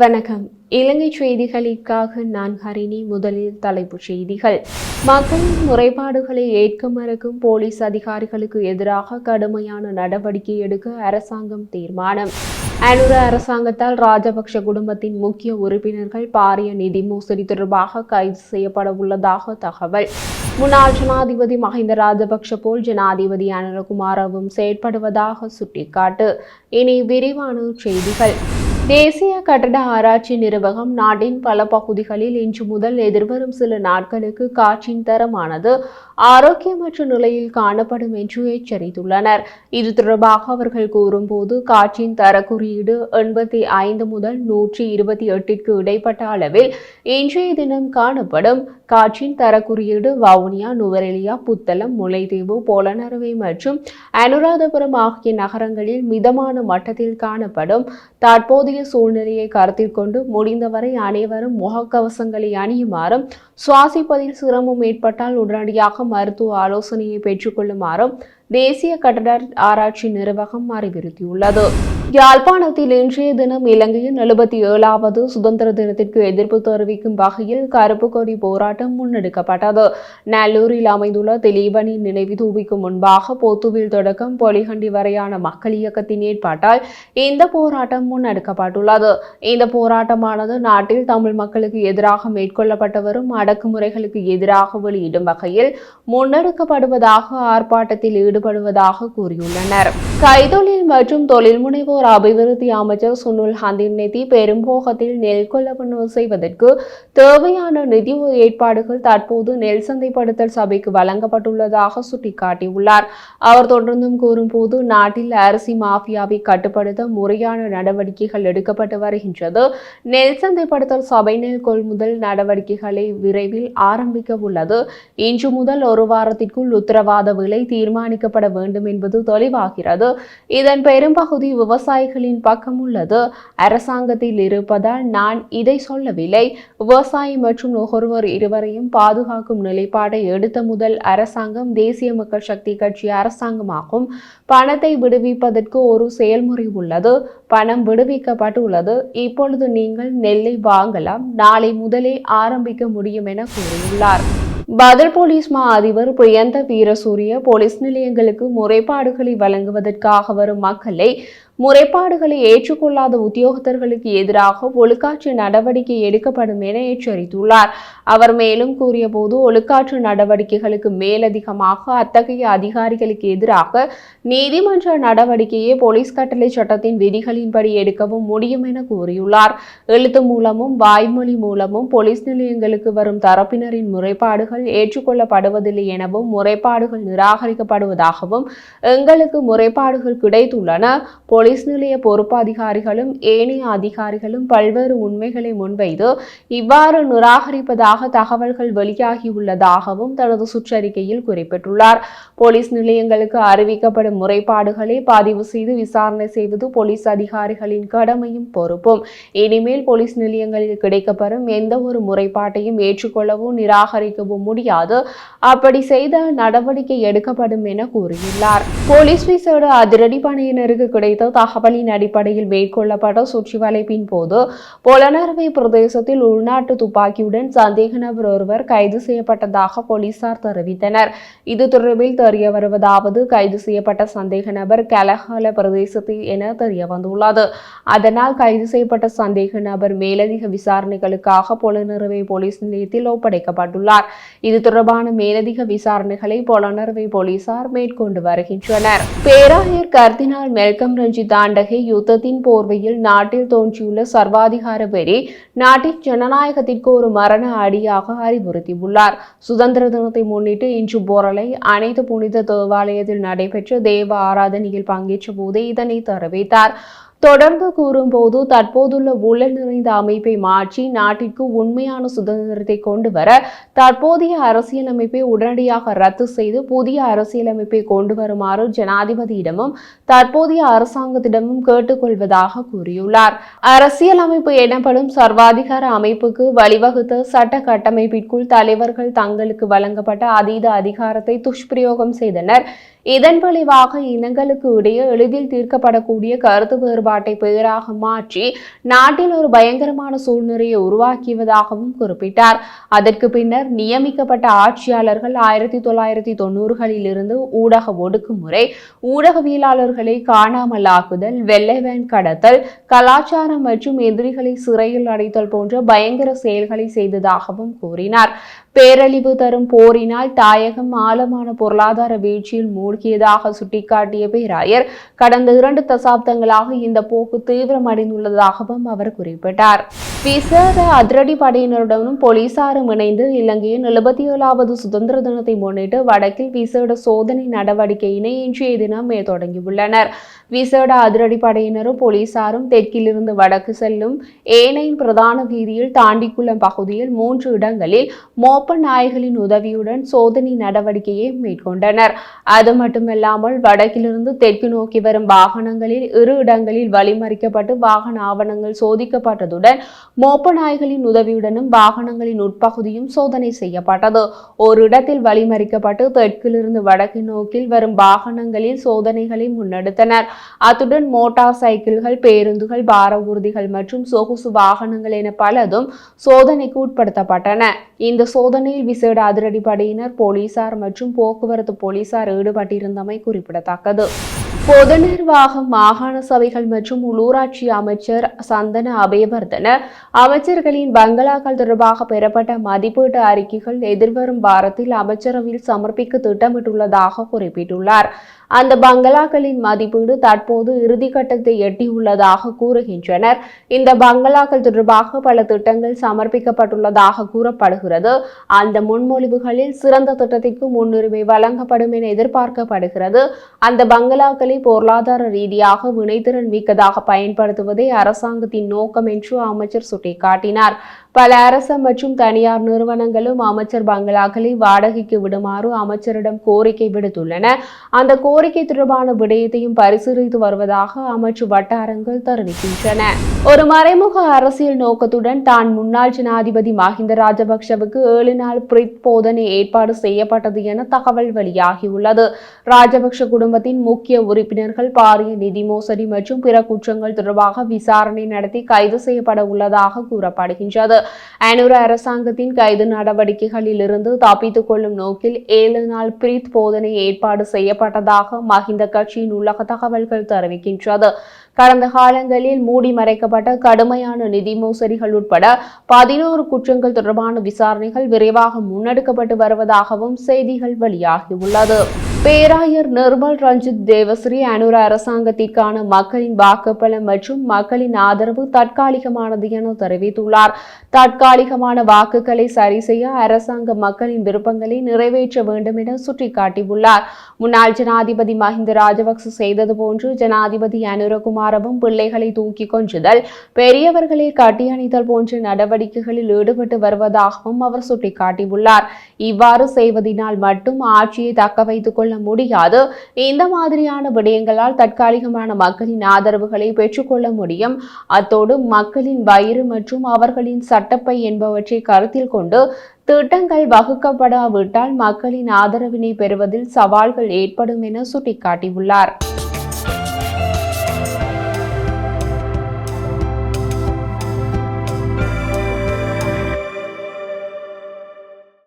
வணக்கம். இலங்கை செய்திகளுக்காக நான் ஹரிணி. முதலில் தலைப்புச் செய்திகள். மக்களின் முறைப்பாடுகளை ஏற்க மறுக்கும் போலீஸ் அதிகாரிகளுக்கு எதிராக கடுமையான நடவடிக்கை எடுக்க அரசாங்கம் தீர்மானம். அனுர அரசாங்கத்தால் ராஜபக்ஷ குடும்பத்தின் முக்கிய உறுப்பினர்கள் பாரிய நிதி மோசடி தொடர்பாக கைது செய்யப்பட உள்ளதாக தகவல். முன்னாள் ஜனாதிபதி மஹிந்த ராஜபக்ஷ போல் ஜனாதிபதி அனுரகுமாரவும் செயற்படுவதாக சுட்டிக்காட்டு. இனி விரிவான செய்திகள். தேசிய கட்டட ஆராய்ச்சி நிறுவனம் நாட்டின் பல பகுதிகளில் இன்று முதல் எதிர்வரும் சில நாட்களுக்கு காற்றின் தரமானது ஆரோக்கியமற்ற நிலையில் காணப்படும் என்று எச்சரித்துள்ளனர். இது தொடர்பாக அவர்கள் கூறும்போது, காற்றின் தர குறியீடு 85 முதல் 128ற்கு இடைப்பட்ட அளவில் இன்றைய தினம் காணப்படும். காற்றின் தர குறியீடு வவுனியா, நுவரெலியா, புத்தளம், முல்லைத்தீவு, பொலனறுவை மற்றும் அனுராதபுரம் ஆகிய நகரங்களில் மிதமான மட்டத்தில் காணப்படும். தற்போதைய சூழ்நிலையை கருத்தில் கொண்டு முடிந்தவரை அனைவரும் முகக்கவசங்களை அணியுமாறும், சுவாசிப்பதில் சிரமம் ஏற்பட்டால் உடனடியாக மருத்துவ ஆலோசனையை பெற்றுக் கொள்ளுமாறும் தேசிய கட்டட ஆராய்ச்சி நிறுவனம் அறிவுறுத்தியுள்ளது. யாழ்ப்பாணத்தில் இன்றைய தினம் இலங்கையின் 77வது சுதந்திர தினத்திற்கு எதிர்ப்பு தெரிவிக்கும் வகையில் கருப்பு கொடி போராட்டம் முன்னெடுக்கப்பட்டது. நல்லூரில் அமைந்துள்ள திலீபனின் நினைவு தூபிக்கு முன்பாக பொத்துவில் தொடக்கம் பொலிகண்டி வரையான மக்கள் இயக்கத்தின் ஏற்பாட்டால் இந்த போராட்டம் முன்னெடுக்கப்பட்டுள்ளது. இந்த போராட்டமானது நாட்டில் தமிழ் மக்களுக்கு எதிராக மேற்கொள்ளப்பட்டு வரும் அடக்குமுறைகளுக்கு எதிராக வெளியிடும் வகையில் முன்னெடுக்கப்படுவதாக ஆர்ப்பாட்டத்தில் ஈடுபடுவதாக கூறியுள்ளனர். கைத்தொழில் மற்றும் தொழில் முனைவோர் அபிவிருத்தி அமைச்சர் சுனுல் ஹந்திநெத்தி பெரும்போகத்தில் நெல் கொள்வனவு செய்வதற்கு தேவையான நிதி ஏற்பாடுகள் தற்போது நெல் சந்தைப்படுத்தல் சபைக்கு வழங்கப்பட்டுள்ளதாக சுட்டிக்காட்டியுள்ளார். அவர் தொடர்ந்தும் கூறும்போது, நாட்டில் அரிசி மாஃபியாவை கட்டுப்படுத்த முறையான நடவடிக்கைகள் எடுக்கப்பட்டு வருகின்றது. நெல் சந்தைப்படுத்தல் சபை நெல் கொள்முதல் நடவடிக்கைகளை விரைவில் ஆரம்பிக்க உள்ளது. இன்று முதல் ஒரு வாரத்திற்குள் உத்தரவாத விலை தீர்மானிக்கப்பட வேண்டும் என்பது தெளிவாகிறது. இதன் பெரும்பகுதி விவசாயிகளின் பக்கம் உள்ளது. அரசாங்கத்தில் இருப்பதால் நான் இதை சொல்லவில்லை. விவசாயி மற்றும் நுகர்வோர் இருவரையும் பாதுகாக்கும் நிலைப்பாட்டை எடுத்த முதல் அரசாங்கம் தேசிய மக்கள் சக்தி கட்சி அரசாங்கமாகும். பணத்தை விடுவிப்பதற்கு ஒரு செயல்முறை உள்ளது. பணம் விடுவிக்கப்பட்டுள்ளது. இப்பொழுது நீங்கள் நெல்லை வாங்கலாம். நாளை முதலே ஆரம்பிக்க முடியும் என கூறியுள்ளார். பதில் போலீஸ் மா அதிபர் பிரியந்த வீரசூரிய போலீஸ் நிலையங்களுக்கு முறைப்பாடுகளை வழங்குவதற்காக வரும் மக்களை முறைப்பாடுகளை ஏற்றுக்கொள்ளாத உத்தியோகத்தர்களுக்கு எதிராக ஒழுக்காற்று நடவடிக்கை எடுக்கப்படும் என எச்சரித்துள்ளார். அவர் மேலும் கூறிய போது, ஒழுக்காற்று நடவடிக்கைகளுக்கு மேலதிகமாக அத்தகைய அதிகாரிகளுக்கு எதிராக நீதிமன்ற நடவடிக்கையை போலீஸ் கட்டளை சட்டத்தின் விதிகளின்படி எடுக்கவும் முடியும் என கூறியுள்ளார். எழுத்து மூலமும் வாய்மொழி மூலமும் போலீஸ் நிலையங்களுக்கு வரும் தரப்பினரின் முறைப்பாடுகள் ஏற்றுக்கொள்ளப்படுவதில்லை எனவும், முறைப்பாடுகள் நிராகரிக்கப்படுவதாகவும் எங்களுக்கு முறைப்பாடுகள் கிடைத்துள்ளன. போலீஸ் நிலைய பொறுப்பு அதிகாரிகளும் ஏனைய அதிகாரிகளும் பல்வேறு உண்மைகளை முன்வைத்து இவ்வாறு நிராகரிப்பதாக தகவல்கள் வெளியாகியுள்ளதாகவும் தனது சுற்றறிக்கையில் குறிப்பிட்டுள்ளார். போலீஸ் நிலையங்களுக்கு அறிவிக்கப்படும் முறைப்பாடுகளை பதிவு செய்து விசாரணை செய்வது போலீஸ் அதிகாரிகளின் கடமையும் பொறுப்பும். இனிமேல் போலீஸ் நிலையங்களில் கிடைக்கப்பெறும் எந்த ஒரு முறைப்பாட்டையும் ஏற்றுக்கொள்ளவோ நிராகரிக்கவோ முடியாது. அப்படி செய்தால் நடவடிக்கை எடுக்கப்படும் என கூறியுள்ளார். போலீஸ் விசேட அதிரடி படையினருக்கு கிடைத்த தகவலின் அடிப்படையில் மேற்கொள்ளப்பட்ட சுற்றி வளைப்பின் போது பொலனறுவை பிரதேசத்தில் உள்நாட்டு துப்பாக்கியுடன் சந்தேக நபர் ஒருவர் கைது செய்யப்பட்டதாக போலீசார் தெரிவித்தனர். இது தொடர்பில் தெரிய வருவதாவது, கைது செய்யப்பட்ட சந்தேக நபர் கலஹல பிரதேசத்தில் என தெரிய வந்துள்ளது. அதனால் கைது செய்யப்பட்ட சந்தேக நபர் மேலதிக விசாரணைகளுக்காக பொலனறுவை போலீஸ் நிலையத்தில் ஒப்படைக்கப்பட்டுள்ளார். இது தொடர்பான மேலதிக விசாரணைகளை பொலனறுவை போலீசார் மேற்கொண்டு வருகின்றனர். பேராயர் கர்தினால் மெல்கம் ரஞ்சித் தாண்டகை யுத்தத்தின் போர்வையில் நாட்டில் தோன்றியுள்ள சர்வாதிகார வெறி நாட்டின் ஜனநாயகத்திற்கு ஒரு மரண அடியாக அறிவுறுத்தியுள்ளார். சுதந்திர தினத்தை முன்னிட்டு இன்று போரலை அனைத்து புனித தேவாலயத்தில் நடைபெற்ற தேவ ஆராதனையில் பங்கேற்ற போதே இதனை தெரிவித்தார். தொடர்ந்து கூறும்போது, தற்போதுள்ள ஊழல் நிறைந்த அமைப்பை மாற்றி நாட்டிற்கு உண்மையான சுதந்திரத்தை கொண்டு வர தற்போதைய அரசியலமைப்பை உடனடியாக ரத்து செய்து புதிய அரசியலமைப்பை கொண்டு வருமாறு ஜனாதிபதியிடமும் தற்போதைய அரசாங்கத்திடமும் கேட்டுக்கொள்வதாக கூறியுள்ளார். அரசியலமைப்பு எனப்படும் சர்வாதிகார அமைப்புக்கு வழிவகுத்த சட்ட கட்டமைப்பிற்குள் தலைவர்கள் தங்களுக்கு வழங்கப்பட்ட அதீத அதிகாரத்தை துஷ்பிரயோகம் செய்தனர். இதன் விளைவாக இனங்களுக்கு இடையே எளிதில் தீர்க்கப்படக்கூடிய கருத்து வேறுபாடு செயற்பாட்டை பெயராக மாற்றி நாட்டில் ஒரு பயங்கரமான சூழ்நிலையை உருவாக்கியதாகவும் குறிப்பிட்டார். அதற்கு பின்னர் நியமிக்கப்பட்ட ஆட்சியாளர்கள் 1990களில் இருந்து ஊடக ஒடுக்குமுறை, ஊடகவியலாளர்களை காணாமலாக்குதல், வெள்ளை வேன் கடத்தல், கலாச்சாரம் மற்றும் எதிரிகளை சிறையில் அடைத்தல் போன்ற பயங்கர செயல்களை செய்ததாகவும் கூறினார். பேரழிவு தரும் போரினால் தாயகம் ஆழமான பொருளாதார வீழ்ச்சியில் மூழ்கியதாக சுட்டிக்காட்டிய பேராயர் கடந்த 2 தசாப்தங்களாக இந்த போக்கு தீவிரமடைந்துள்ளதாகவும் அவர் குறிப்பிட்டார். விசேட அதிரடி படையினருடனும் போலீசாரும் இணைந்து இலங்கையின் 77வது சுதந்திர தினத்தை முன்னிட்டு வடக்கில் விசேட சோதனை நடவடிக்கையினை இன்றைய தினம் தொடங்கியுள்ளனர். விசேட அதிரடி படையினரும் போலீசாரும் தெற்கிலிருந்து வடக்கு செல்லும் ஏனையின் பிரதான வீதியில் தாண்டிக்குளம் பகுதியில் 3 இடங்களில் மோப்ப நாய்களின் உதவியுடன் சோதனை நடவடிக்கையை மேற்கொண்டனர். அது மட்டுமல்லாமல் வடக்கிலிருந்து தெற்கு நோக்கி வரும் வாகனங்களில் 2 இடங்களில் வழிமறிக்கப்பட்டு வாகன ஆவணங்கள் சோதிக்கப்பட்டதுடன் மோப்ப நாய்களின் உதவியுடனும் வாகனங்களின் உட்பகுதியும் சோதனை செய்யப்பட்டது. ஒரு இடத்தில் வழிமறிக்கப்பட்டு தெற்கிலிருந்து வடக்கு நோக்கில் வரும் வாகனங்களில் சோதனைகளை முன்னெடுத்தனர். அத்துடன் மோட்டார் சைக்கிள்கள், பேருந்துகள், பார ஊர்திகள் மற்றும் சொகுசு வாகனங்கள் என பலதும் சோதனைக்கு உட்படுத்தப்பட்டன. இந்த சோதனையில் விசேட அதிரடி படையினர், போலீசார் மற்றும் போக்குவரத்து போலீசார் ஈடுபட்டிருந்தமை குறிப்பிடத்தக்கது. பொது நிர்வாகம், மாகாண சபைகள் மற்றும் உள்ளூராட்சி அமைச்சர் சந்தன அபேவர்தன அமைச்சர்களின் பங்களாக்கள் தொடர்பாக பெறப்பட்ட மதிப்பீட்டு அறிக்கைகள் எதிர்வரும் வாரத்தில் அமைச்சரவையில் சமர்ப்பிக்க திட்டமிட்டுள்ளதாக குறிப்பிட்டுள்ளார். அந்த பங்களாக்களின் மதிப்பீடு தற்போது இறுதிக்கட்டத்தை எட்டியுள்ளதாக கூறுகின்றனர். இந்த பங்களாக்கள் தொடர்பாக பல திட்டங்கள் சமர்ப்பிக்கப்பட்டுள்ளதாக கூறப்படுகிறது. அந்த முன்மொழிவுகளில் சிறந்த திட்டத்திற்கு முன்னுரிமை வழங்கப்படும் என எதிர்பார்க்கப்படுகிறது. அந்த பங்களாக்களை பொருளாதார ரீதியாக வினைத்திறன் மிக்கதாக பயன்படுத்துவதே அரசாங்கத்தின் நோக்கம் என்று அமைச்சர் சுட்டிக்காட்டினார். பல அரசு மற்றும் தனியார் நிறுவனங்களும் அமைச்சர் பங்களாக்களை வாடகைக்கு விடுமாறு அமைச்சரிடம் கோரிக்கை விடுத்துள்ளன. அந்த கோரிக்கை தொடர்பான விடயத்தையும் பரிசீலித்து வருவதாக அமைச்சு வட்டாரங்கள் தெரிவிக்கின்றன. ஒரு மறைமுக அரசியல் நோக்கத்துடன் தான் முன்னாள் ஜனாதிபதி மஹிந்த ராஜபக்ஷவுக்கு 7 நாள் பிரித் போதனை ஏற்பாடு செய்யப்பட்டது என தகவல் வெளியாகியுள்ளது. ராஜபக்ஷ குடும்பத்தின் முக்கிய உறுப்பினர்கள் பாரிய நிதி மோசடி மற்றும் பிற குற்றங்கள் தொடர்பாக விசாரணை நடத்தி கைது செய்யப்பட உள்ளதாக கூறப்படுகின்றது. அனுர அரசாங்கத்தின் கைது நடவடிக்கைகளில் இருந்து தப்பித்துக் கொள்ளும் நோக்கில் 7 நாள் பிரித் போதனை ஏற்பாடு செய்யப்பட்டதாக மஹிந்த கட்சியின் உள்ளக தகவல்கள் தெரிவிக்கின்றது. கடந்த காலங்களில் மூடி மறைக்கப்பட்ட கடுமையான நிதி மோசடிகள் உட்பட 11 குற்றங்கள் தொடர்பான விசாரணைகள் விரைவாக முன்னெடுக்கப்பட்டு வருவதாகவும் செய்திகள் வெளியாகியுள்ளது. பேராயர் நிர்மல் ரஞ்சித் தேவஸ்ரீ அனுர அரசாங்கத்திற்கான மக்களின் வாக்குப்பலம் மற்றும் மக்களின் ஆதரவு தற்காலிகமானது என தெரிவித்துள்ளார். தற்காலிகமான வாக்குகளை சரி செய்ய அரசாங்க மக்களின் விருப்பங்களை நிறைவேற்ற வேண்டும் என சுட்டிக்காட்டியுள்ளார். முன்னாள் ஜனாதிபதி மஹிந்த ராஜபக்ச செய்தது போன்று ஜனாதிபதி அனுரகுமாரவும் பிள்ளைகளை தூக்கி கொன்றுதல், பெரியவர்களை கட்டியணைத்தல் போன்ற நடவடிக்கைகளில் ஈடுபட்டு வருவதாகவும் அவர் சுட்டிக்காட்டியுள்ளார். இவ்வாறு செய்வதனால் மட்டும் ஆட்சியை தக்க வைத்துக் கொள்ள முடியாது. இந்த மாதிரியான விடயங்களால் தற்காலிகமான மக்களின் ஆதரவுகளை பெற்றுக்கொள்ள முடியும். அத்தோடு மக்களின் வயிறு மற்றும் அவர்களின் சட்டப்பை என்பவற்றை கருத்தில் கொண்டு திட்டங்கள் வகுக்கப்படாவிட்டால் மக்களின் ஆதரவினை பெறுவதில் சவால்கள் ஏற்படும் என சுட்டிக்காட்டியுள்ளார்.